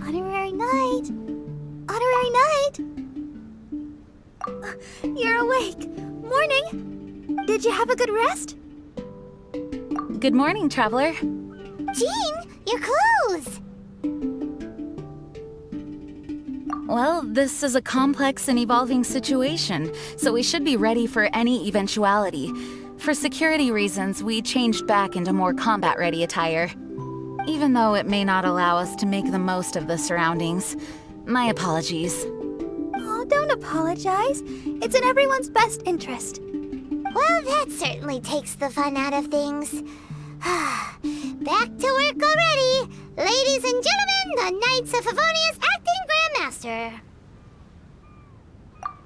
Honorary Knight! Honorary Knight! You're awake. Morning! Did you have a good rest? Good morning, traveler. Jean, your clothes! Well, this is a complex and evolving situation, so we should be ready for any eventuality. For security reasons, we changed back into more combat-ready attire. Even though it may not allow us to make the most of the surroundings. My apologies. Oh, don't apologize. It's in everyone's best interest. Well, that certainly takes the fun out of things. Back to work already! Ladies and gentlemen, the Knights of Favonius Acting Grandmaster!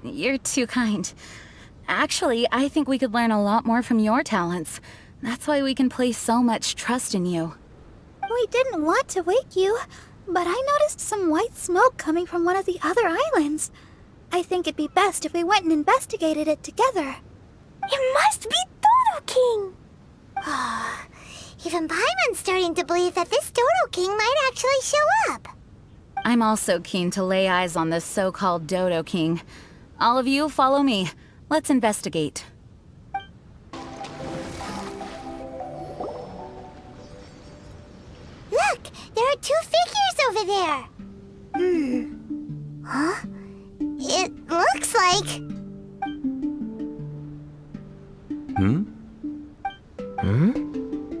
You're too kind. Actually, I think we could learn a lot more from your talents. That's why we can place so much trust in you. We didn't want to wake you, but I noticed some white smoke coming from one of the other islands. I think it'd be best if we went and investigated it together. It must be Dodo King! Even Paimon's starting to believe that this Dodo King might actually show up. I'm also keen to lay eyes on this so-called Dodo King. All of you, follow me. Let's investigate. Look! There are two figures over there! Huh? It looks like...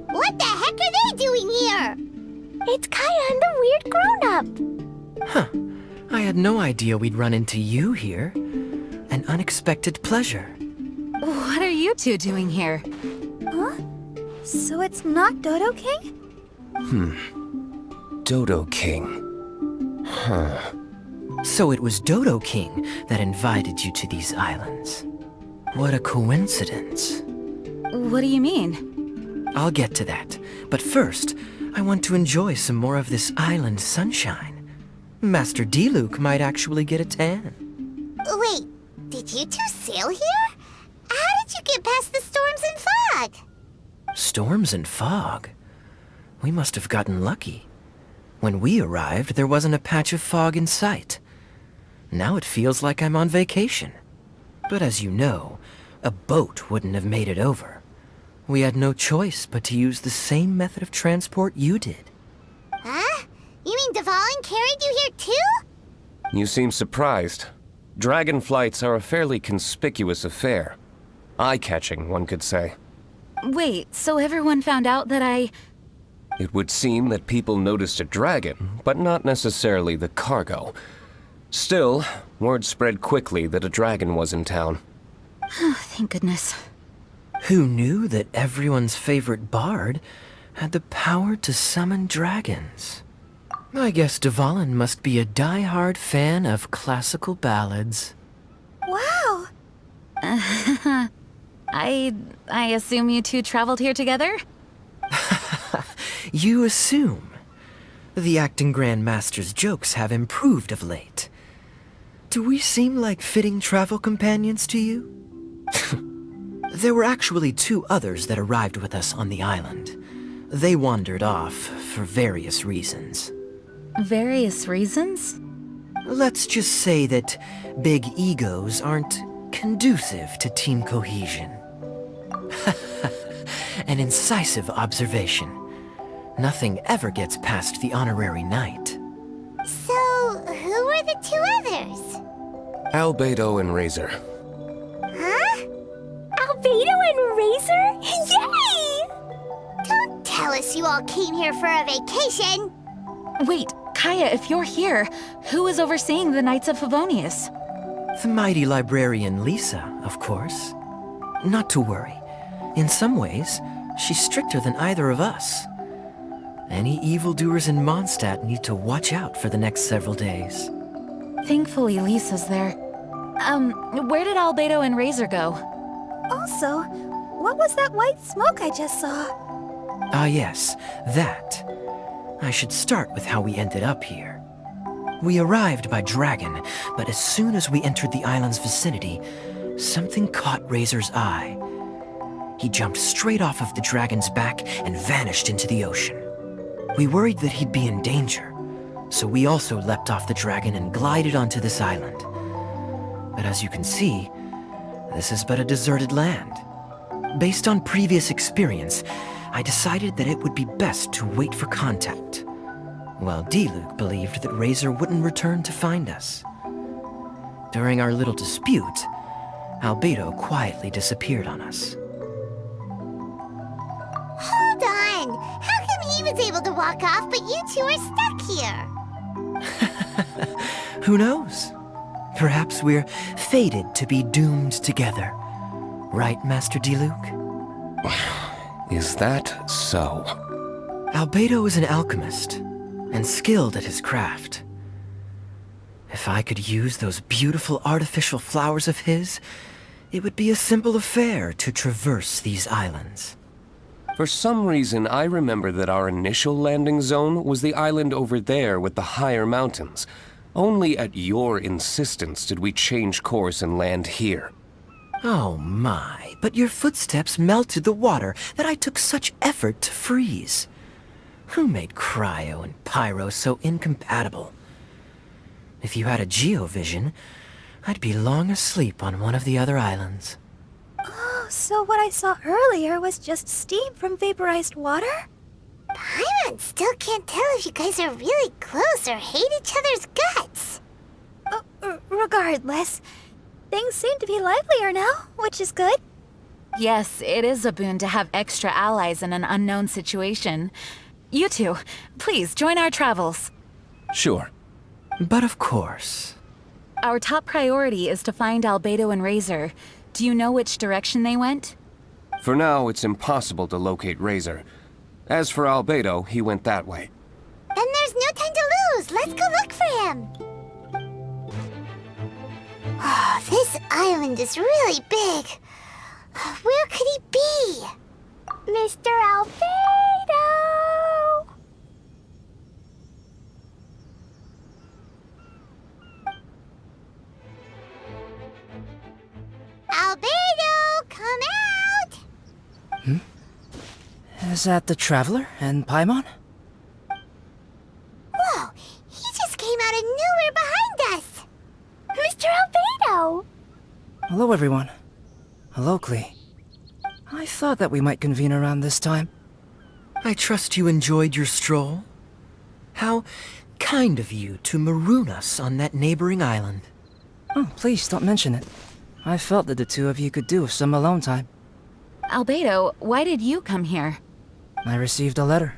What the heck are they doing here? It's Kaya and the weird grown-up. Huh. I had no idea we'd run into you here. An unexpected pleasure. What are you two doing here? Huh? So it's not Dodo King? Dodo King. Huh. So it was Dodo King that invited you to these islands. What a coincidence. What do you mean? I'll get to that, but first, I want to enjoy some more of this island sunshine. Master D-Luke might actually get a tan. Wait, did you two sail here? How did you get past the storms and fog? Storms and fog? We must have gotten lucky. When we arrived, there wasn't a patch of fog in sight. Now it feels like I'm on vacation. But as you know, a boat wouldn't have made it over. We had no choice but to use the same method of transport you did. Huh? You mean Dvalin carried you here too? You seem surprised. Dragon flights are a fairly conspicuous affair. Eye-catching, one could say. Wait, so everyone found out that It would seem that people noticed a dragon, but not necessarily the cargo. Still, word spread quickly that a dragon was in town. Thank goodness. Who knew that everyone's favorite bard had the power to summon dragons? I guess Dvalin must be a die-hard fan of classical ballads. Wow! I assume you two traveled here together? You assume. The acting Grandmaster's jokes have improved of late. Do we seem like fitting travel companions to you? There were actually two others that arrived with us on the island. They wandered off for various reasons. Various reasons? Let's just say that big egos aren't conducive to team cohesion. An incisive observation. Nothing ever gets past the honorary knight. So, who were the two others? Albedo and Razor. Huh? Albedo and Razor? Yay! Don't tell us you all came here for a vacation. Wait, Kaya, if you're here, who is overseeing the Knights of Favonius? The mighty librarian Lisa, of course. Not to worry. In some ways, she's stricter than either of us. Any evildoers in Mondstadt need to watch out for the next several days. Thankfully, Lisa's there. Where did Albedo and Razor go? Also, what was that white smoke I just saw? Ah yes, that. I should start with how we ended up here. We arrived by dragon, but as soon as we entered the island's vicinity, something caught Razor's eye. he jumped straight off of the dragon's back and vanished into the ocean. We worried that he'd be in danger, so we also leapt off the dragon and glided onto this island. But as you can see, this is but a deserted land. Based on previous experience, I decided that it would be best to wait for contact, while D-Luke believed that Razor wouldn't return to find us. During our little dispute, Albedo quietly disappeared on us. Hold on! How come he was able to walk off, but you two are stuck here? Who knows? Perhaps we're fated to be doomed together. Right, Master D-Luke? Is that so? Albedo is an alchemist, and skilled at his craft. If I could use those beautiful artificial flowers of his, it would be a simple affair to traverse these islands. For some reason, I remember that our initial landing zone was the island over there with the higher mountains. Only at your insistence did we change course and land here. Oh my, but your footsteps melted the water that I took such effort to freeze. Who made cryo and pyro so incompatible? If you had a geovision, I'd be long asleep on one of the other islands. Oh, so what I saw earlier was just steam from vaporized water? Paimon still can't tell if you guys are really close or hate each other's guts. Regardless, things seem to be livelier now, which is good. Yes, it is a boon to have extra allies in an unknown situation. You two, please join our travels. Sure. But of course. Our top priority is to find Albedo and Razor. Do you know which direction they went? For now, it's impossible to locate Razor. As for Albedo, he went that way. Then there's no time to lose. Let's go look for him. Oh, this island is really big. Where could he be? Mr. Albedo! Albedo, come out! Is that the Traveler and Paimon? Whoa, he just came out of nowhere behind us! Mr. Albedo! Hello, everyone. Hello, Klee. I thought that we might convene around this time. I trust you enjoyed your stroll. How kind of you to maroon us on that neighboring island. Oh, please don't mention it. I felt that the two of you could do with some alone time. Albedo, why did you come here? I received a letter.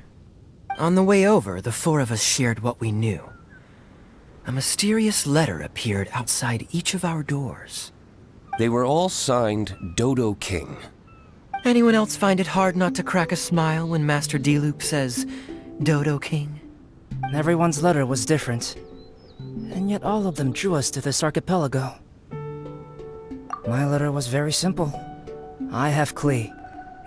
On the way over, the four of us shared what we knew. A mysterious letter appeared outside each of our doors. They were all signed Dodo King. Anyone else find it hard not to crack a smile when Master D-Luke says, Dodo King? Everyone's letter was different. And yet all of them drew us to this archipelago. My letter was very simple. I have Klee.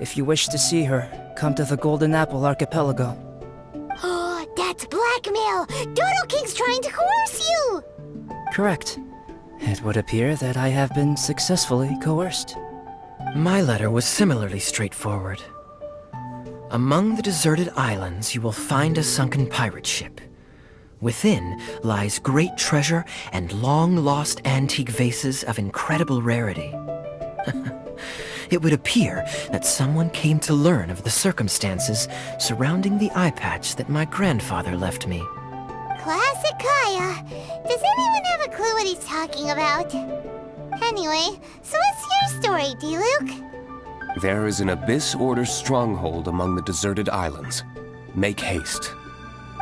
If you wish to see her, come to the Golden Apple Archipelago. Oh, that's blackmail! Dodo King's trying to coerce you! Correct. It would appear that I have been successfully coerced. My letter was similarly straightforward. Among the deserted islands, you will find a sunken pirate ship. Within lies great treasure and long-lost antique vases of incredible rarity. It would appear that someone came to learn of the circumstances surrounding the eye patch that my grandfather left me. Classic Kaya. Does anyone have a clue what he's talking about? Anyway, so what's your story, D-Luke? There is an Abyss Order stronghold among the deserted islands. Make haste.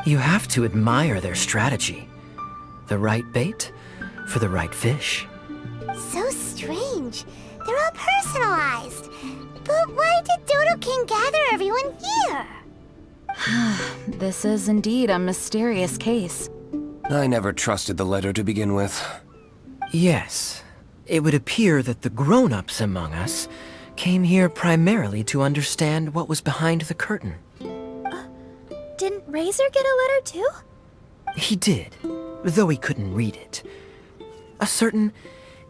You have to admire their strategy. The right bait for the right fish. So strange. They're all personalized. But why did Dodo King gather everyone here? This is indeed a mysterious case. I never trusted the letter to begin with. Yes, it would appear that the grown-ups among us came here primarily to understand what was behind the curtain. Didn't Razor get a letter too? He did, though he couldn't read it. A certain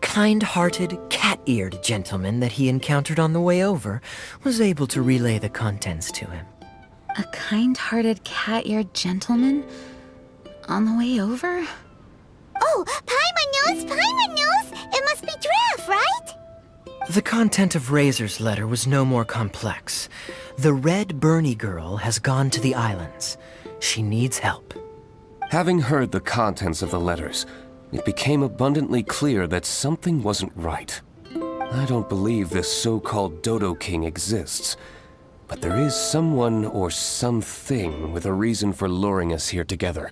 kind-hearted, cat-eared gentleman that he encountered on the way over was able to relay the contents to him. A kind-hearted, cat-eared gentleman? On the way over? Oh, Paimon knows! It must be Giraffe, right? The content of Razor's letter was no more complex. The Red Bernie girl has gone to the islands. She needs help. Having heard the contents of the letters, it became abundantly clear that something wasn't right. I don't believe this so-called Dodo King exists, but there is someone or something with a reason for luring us here together.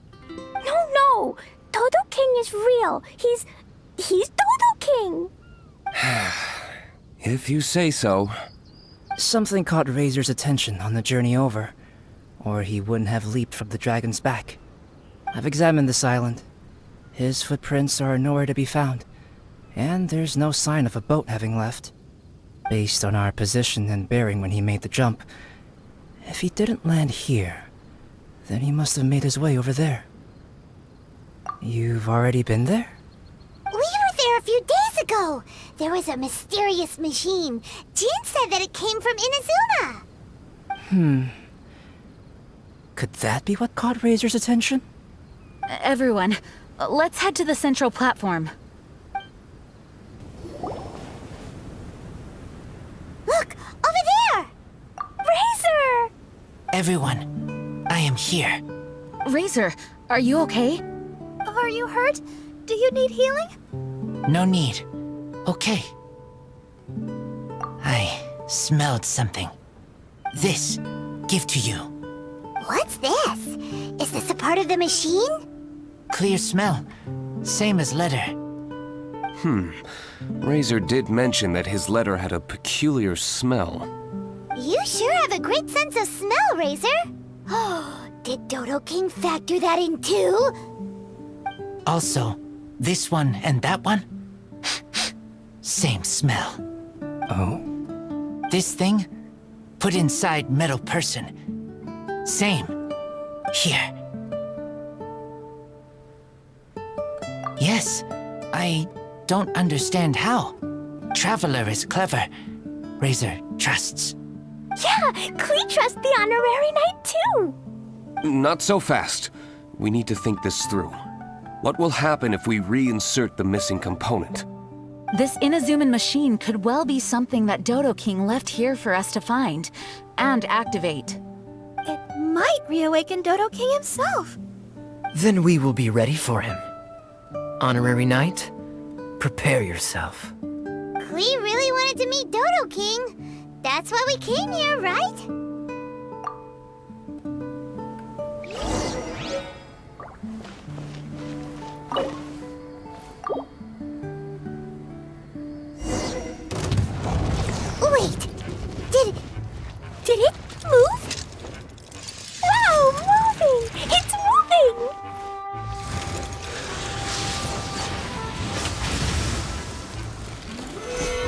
No! Dodo King is real. He's Dodo King! If you say so. Something caught Razor's attention on the journey over, or he wouldn't have leaped from the dragon's back. I've examined this island. His footprints are nowhere to be found, and there's no sign of a boat having left. Based on our position and bearing when he made the jump, if he didn't land here, then he must have made his way over there. You've already been there? We were there a few days ago. There was a mysterious machine. Jin said that it came from Inazuma. Could that be what caught Razor's attention? Everyone, let's head to the central platform. Look, over there! Razor! Everyone, I am here. Razor, are you okay? Are you hurt? Do you need healing? No need. Okay. I smelled something. This, give to you. What's this? Is this a part of the machine? Clear smell. Same as letter. Razor did mention that his letter had a peculiar smell. You sure have a great sense of smell, Razor. Oh, did Dodo King factor that in too? Also, this one and that one? Same smell. Oh? This thing? Put inside metal person. Same. Here. Yes, I don't understand how. Traveler is clever. Razor trusts. Yeah, Klee trusts the honorary knight too. Not so fast. We need to think this through. What will happen if we reinsert the missing component? This Inazuman machine could well be something that Dodo King left here for us to find and activate. It might reawaken Dodo King himself. Then we will be ready for him. Honorary Knight, prepare yourself. Klee really wanted to meet Dodo King. That's why we came here, right? Wait! Did it move? Wow, moving! It's moving!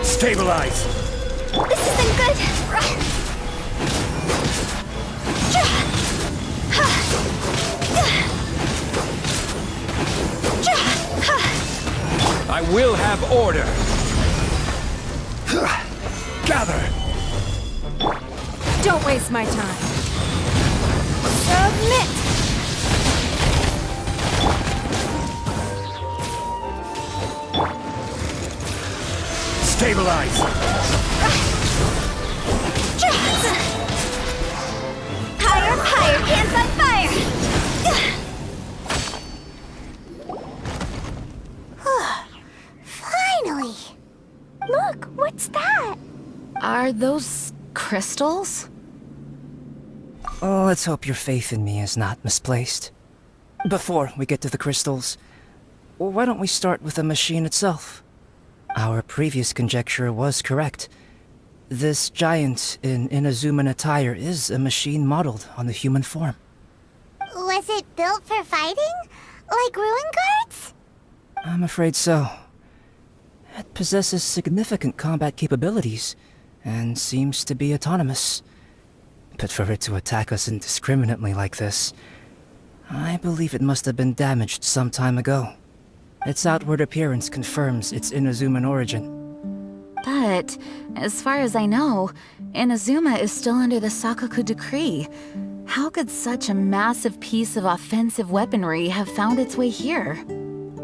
Stabilize! This isn't good! I will have order! Gather! Don't waste my time. Submit! Stabilize! Higher, pants on fire! Finally! Look, what's that? Are those crystals? Oh, let's hope your faith in me is not misplaced. Before we get to the crystals, why don't we start with the machine itself? Our previous conjecture was correct. This giant in Inazuman attire is a machine modeled on the human form. Was it built for fighting? Like ruin guards? I'm afraid so. It possesses significant combat capabilities, and seems to be autonomous. But for it to attack us indiscriminately like this, I believe it must have been damaged some time ago. Its outward appearance confirms its Inazuman origin. But, as far as I know, Inazuma is still under the Sakaku decree. How could such a massive piece of offensive weaponry have found its way here?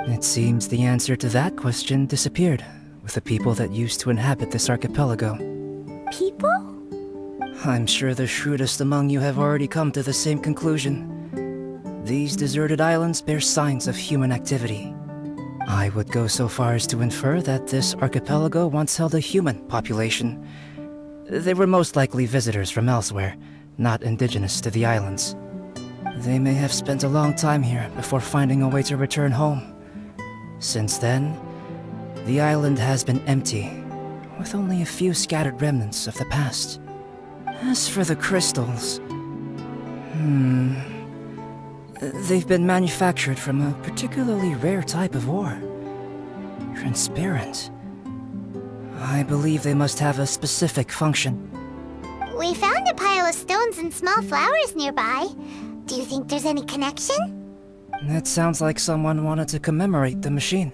It seems the answer to that question disappeared with the people that used to inhabit this archipelago. People? I'm sure the shrewdest among you have already come to the same conclusion. These deserted islands bear signs of human activity. I would go so far as to infer that this archipelago once held a human population. They were most likely visitors from elsewhere, not indigenous to the islands. They may have spent a long time here before finding a way to return home. Since then, the island has been empty, with only a few scattered remnants of the past. As for the crystals... They've been manufactured from a particularly rare type of ore. Transparent. I believe they must have a specific function. We found a pile of stones and small flowers nearby. Do you think there's any connection? It sounds like someone wanted to commemorate the machine.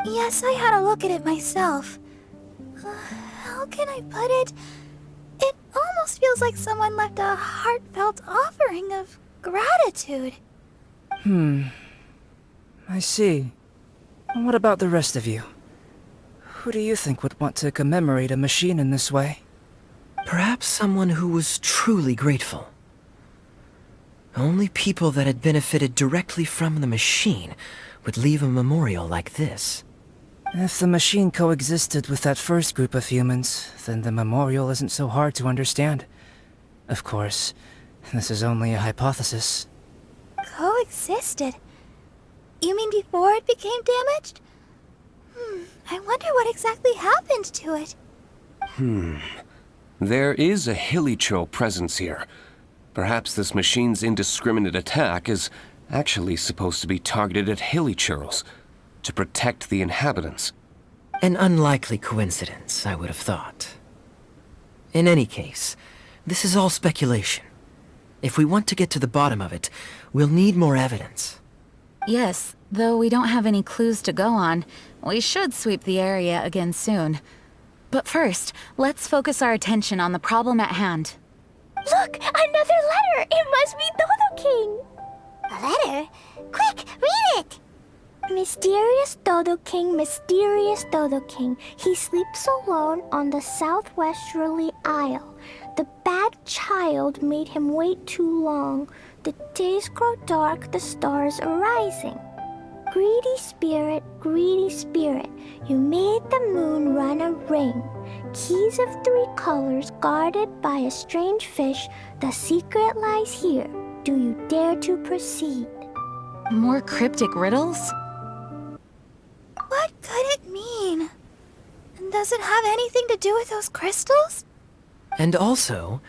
Yes, I had a look at it myself. How can I put it? It almost feels like someone left a heartfelt offering of gratitude. I see. What about the rest of you? Who do you think would want to commemorate a machine in this way? Perhaps someone who was truly grateful. Only people that had benefited directly from the machine would leave a memorial like this. If the machine coexisted with that first group of humans, then the memorial isn't so hard to understand. Of course, this is only a hypothesis. Coexisted? You mean before it became damaged? I wonder what exactly happened to it. There is a Hilicho presence here. Perhaps this machine's indiscriminate attack is actually supposed to be targeted at Hilichurls, to protect the inhabitants. An unlikely coincidence, I would have thought. In any case, this is all speculation. If we want to get to the bottom of it, we'll need more evidence. Yes, though we don't have any clues to go on, we should sweep the area again soon. But first, let's focus our attention on the problem at hand. Look! Another letter! It must be Dodo King! A letter? Quick, read it! Mysterious Dodo King, mysterious Dodo King. He sleeps alone on the southwesterly isle. The bad child made him wait too long. The days grow dark, the stars are rising. Greedy spirit, you made the moon run a ring. Keys of 3 colors guarded by a strange fish. The secret lies here. Do you dare to proceed? More cryptic riddles? What could it mean? And does it have anything to do with those crystals? And also,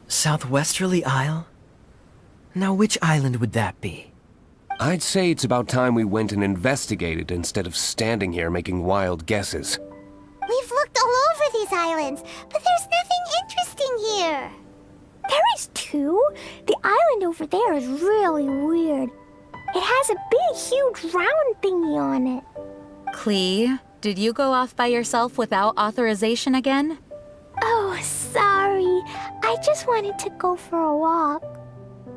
Southwesterly Isle? Now which island would that be? I'd say it's about time we went and investigated instead of standing here making wild guesses. We've looked all over these islands, but there's nothing interesting here. There is too. The island over there is really weird. It has a big, huge round thingy on it. Klee, did you go off by yourself without authorization again? Oh, sorry. I just wanted to go for a walk.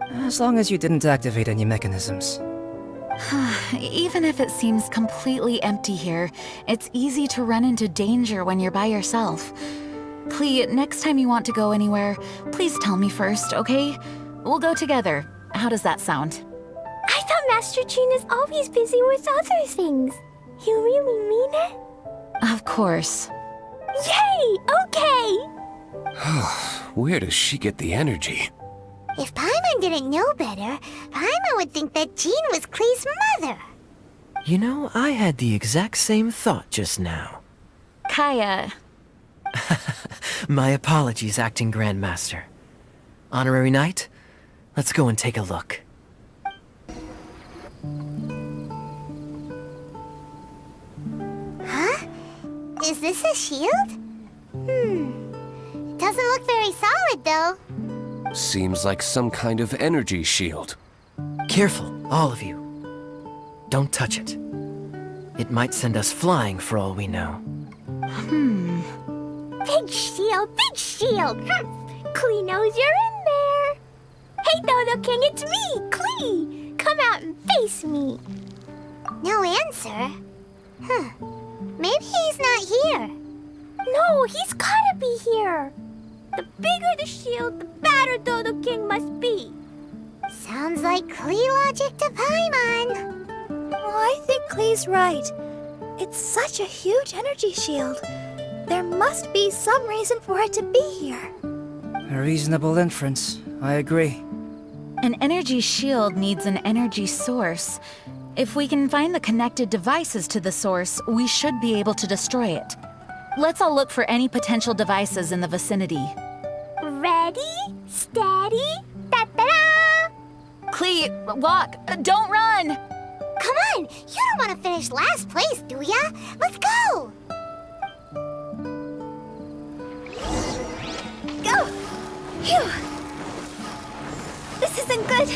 As long as you didn't activate any mechanisms. Even if it seems completely empty here, it's easy to run into danger when you're by yourself. Klee, next time you want to go anywhere, please tell me first, okay? We'll go together. How does that sound? I thought Master Jean is always busy with other things. You really mean it? Of course. Yay! Okay! Where does she get the energy? If Paimon didn't know better, Paimon would think that Jean was Klee's mother. You know, I had the exact same thought just now. Kaya. My apologies, Acting Grandmaster. Honorary Knight, let's go and take a look. Huh? Is this a shield? Doesn't look very solid, though. Seems like some kind of energy shield. Careful, all of you. Don't touch it. It might send us flying for all we know. Big shield, big shield! Klee knows you're in there! Hey, Dodo King, it's me, Klee! Come out and face me! No answer? Huh. Maybe he's not here. No, he's gotta be here! The bigger the shield, the badder Dodo King must be. Sounds like Klee logic to Paimon. I think Klee's right. It's such a huge energy shield. There must be some reason for it to be here. A reasonable inference. I agree. An energy shield needs an energy source. If we can find the connected devices to the source, we should be able to destroy it. Let's all look for any potential devices in the vicinity. Ready, steady, da-da-da! Klee, walk! Don't run! Come on! You don't want to finish last place, do ya? Let's go! Go! Phew! This isn't good.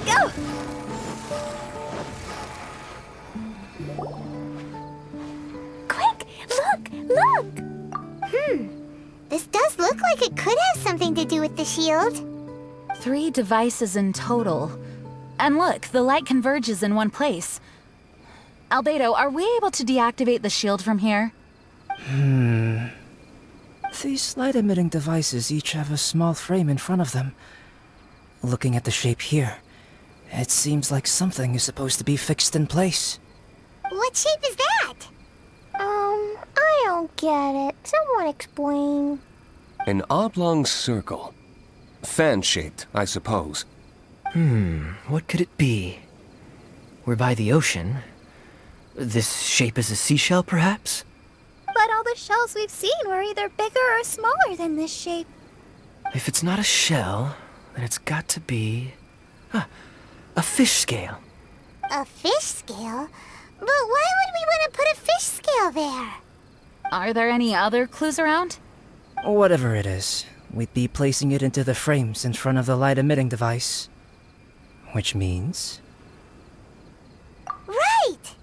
Go! Quick! Look! This does look like it could have something to do with the shield. 3 devices in total. And look, the light converges in one place. Albedo, are we able to deactivate the shield from here? These light-emitting devices each have a small frame in front of them. Looking at the shape here, it seems like something is supposed to be fixed in place. What shape is that? I don't get it. Someone explain. An oblong circle. Fan-shaped, I suppose. What could it be? We're by the ocean. This shape is a seashell, perhaps? But all the shells we've seen were either bigger or smaller than this shape. If it's not a shell, then it's got to be... a fish scale. A fish scale? But why would we want to put a fish scale there? Are there any other clues around? Whatever it is, we'd be placing it into the frames in front of the light-emitting device. Which means... Right!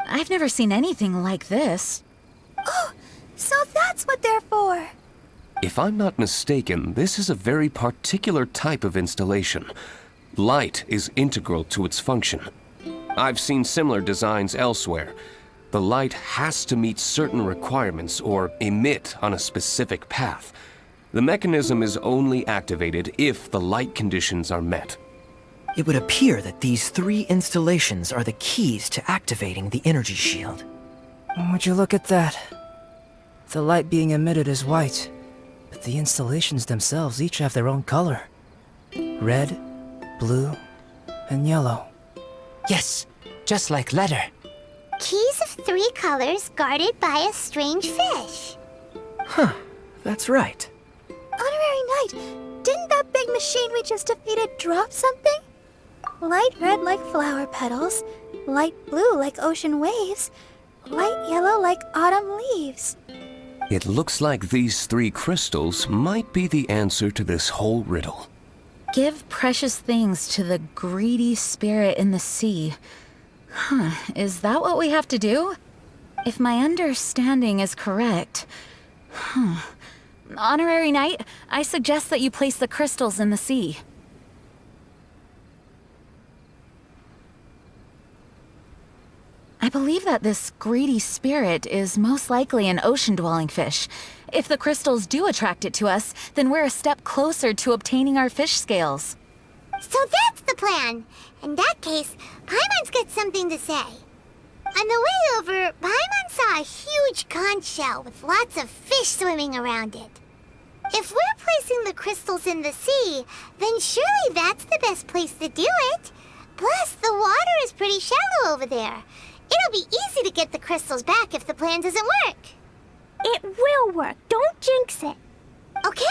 I've never seen anything like this. Oh, so that's what they're for. If I'm not mistaken, this is a very particular type of installation. Light is integral to its function. I've seen similar designs elsewhere. The light has to meet certain requirements or emit on a specific path. The mechanism is only activated if the light conditions are met. It would appear that these 3 installations are the keys to activating the energy shield. Would you look at that? The light being emitted is white, but the installations themselves each have their own color. Red, blue, and yellow. Yes, just like letter. Keys of 3 colors guarded by a strange fish. That's right. Honorary Knight, didn't that big machine we just defeated drop something? Light red like flower petals, light blue like ocean waves, light yellow like autumn leaves. It looks like these 3 crystals might be the answer to this whole riddle. Give precious things to the greedy spirit in the sea. Is that what we have to do? If my understanding is correct... Honorary Knight, I suggest that you place the crystals in the sea. I believe that this greedy spirit is most likely an ocean-dwelling fish. If the crystals do attract it to us, then we're a step closer to obtaining our fish scales. So that's the plan. In that case, Paimon's got something to say. On the way over, Paimon saw a huge conch shell with lots of fish swimming around it. If we're placing the crystals in the sea, then surely that's the best place to do it. Plus, the water is pretty shallow over there. It'll be easy to get the crystals back if the plan doesn't work. It will work. Don't jinx it. Okay.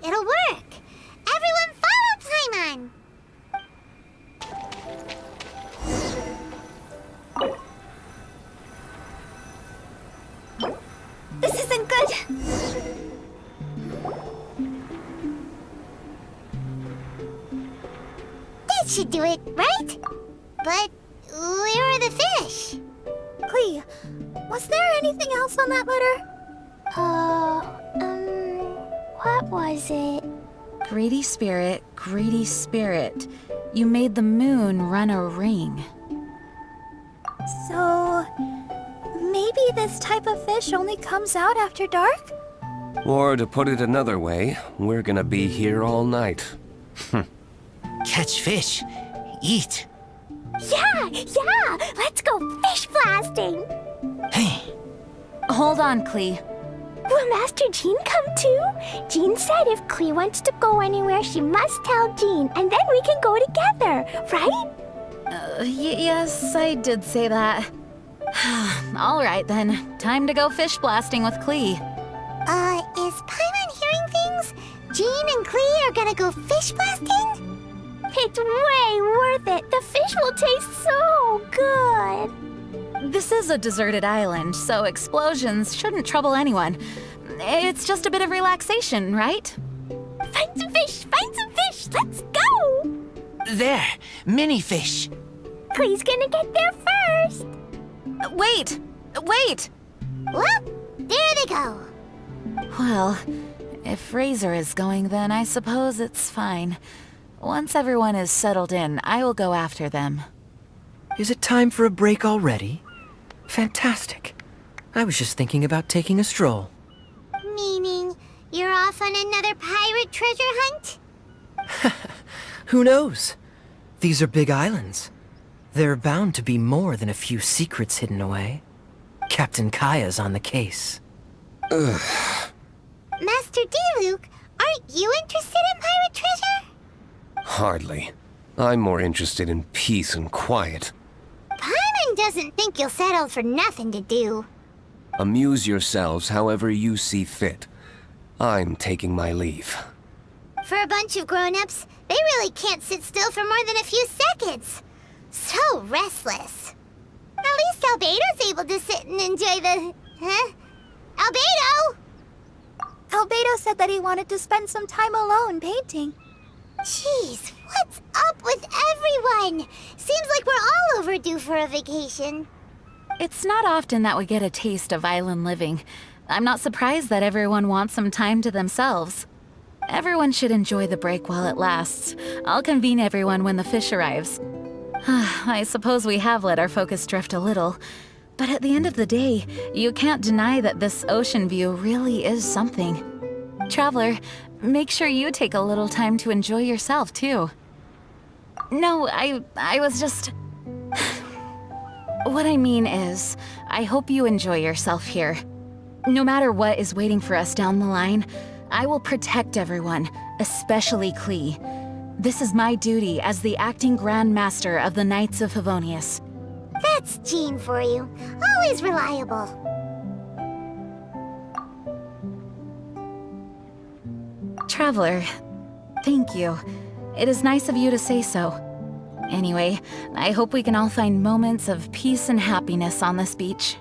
It'll work. Everyone follow Paimon. This isn't good. That should do it, right? But we're the fish. Klee, was there anything else on that letter? What was it? Greedy spirit, you made the moon run a ring. So, maybe this type of fish only comes out after dark? Or to put it another way, we're gonna be here all night. Catch fish. Eat. Yeah! Let's go fish blasting! Hey. Hold on, Klee. Will Master Jean come too? Jean said if Klee wants to go anywhere, she must tell Jean, and then we can go together, right? Yes, I did say that. All right then, time to go fish blasting with Klee. Is Paimon hearing things? Jean and Klee are gonna go fish blasting? It's way worth it. The fish will taste so good. This is a deserted island, so explosions shouldn't trouble anyone. It's just a bit of relaxation, right? Find some fish! Let's go! There. Mini fish. Klee's gonna get there first. Wait! Whoop! There they go. Well, if Razor is going, then I suppose it's fine. Once everyone is settled in, I will go after them. Is it time for a break already? Fantastic. I was just thinking about taking a stroll. Meaning, you're off on another pirate treasure hunt? Who knows? These are big islands. There are bound to be more than a few secrets hidden away. Captain Kaya's on the case. Master Diluc, aren't you interested in pirate treasure? Hardly. I'm more interested in peace and quiet. Paimon doesn't think you'll settle for nothing to do. Amuse yourselves however you see fit. I'm taking my leave. For a bunch of grown-ups, they really can't sit still for more than a few seconds. So restless. At least Albedo's able to sit and enjoy the... Huh? Albedo! Albedo said that he wanted to spend some time alone painting. Jeez, what's up with everyone? Seems like we're all overdue for a vacation. It's not often that we get a taste of island living. I'm not surprised that everyone wants some time to themselves. Everyone should enjoy the break while it lasts. I'll convene everyone when the fish arrives. I suppose we have let our focus drift a little. But at the end of the day, you can't deny that this ocean view really is something. Traveler, make sure you take a little time to enjoy yourself, too. No, I was just... What I mean is, I hope you enjoy yourself here. No matter what is waiting for us down the line, I will protect everyone, especially Klee. This is my duty as the acting Grand Master of the Knights of Favonius. That's Jean for you. Always reliable. Traveler, thank you. It is nice of you to say so. Anyway, I hope we can all find moments of peace and happiness on this beach.